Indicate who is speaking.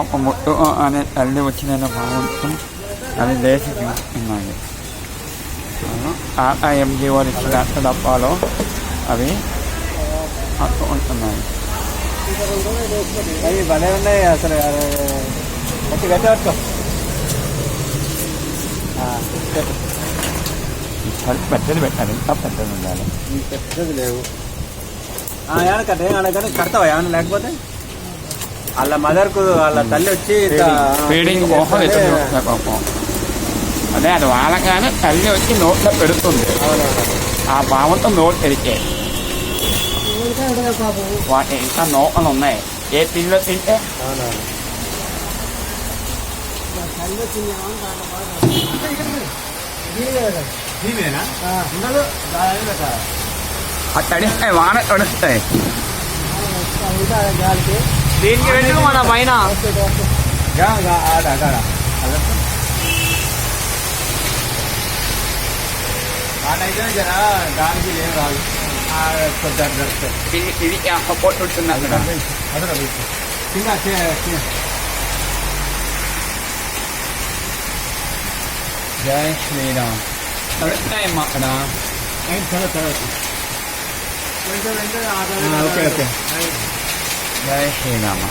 Speaker 1: ఒక ముట్టు అనే తల్లి వచ్చిన భావంతో అది లేచి చూస్తున్నాయి. ఎంజీఓలు ఇచ్చిన డబ్బాలో అవి ఉంటున్నాయి.
Speaker 2: అవి భలే ఉన్నాయి అసలు. గట్టి గట్టి పట్టుకో.
Speaker 1: పెద్దది పెట్టాలి, ఇంకా పెద్దది ఉండాలి.
Speaker 2: పెద్దది లేవు. ఏమన్నా కడతావా ఏమన్నా? లేకపోతే వాళ్ళ మదర్కు వాళ్ళ తల్లి వచ్చి
Speaker 1: ఫీడింగ్ కోసం అదే అది వాళ్ళగానే తల్లి వచ్చి నోట్లో పెడుతుంది. ఆ భావంతో నోట్ తెరిచే వాటి ఇంకా నోకలు ఉన్నాయి. ఏ పిల్లలు తింటే తడిస్తాయి, వాన తడుస్తాయి.
Speaker 2: దీనికి పెట్టు మన పైన ఆటైతే జర గాలికి ఏం రాదు.
Speaker 1: ఇది సపోర్ట్ ఉంటుంది అక్కడ. జై శ్రీరామ్. తడుస్తాయమ్మా అక్కడ.
Speaker 2: Okay okay.
Speaker 1: జై శ్రీరామ.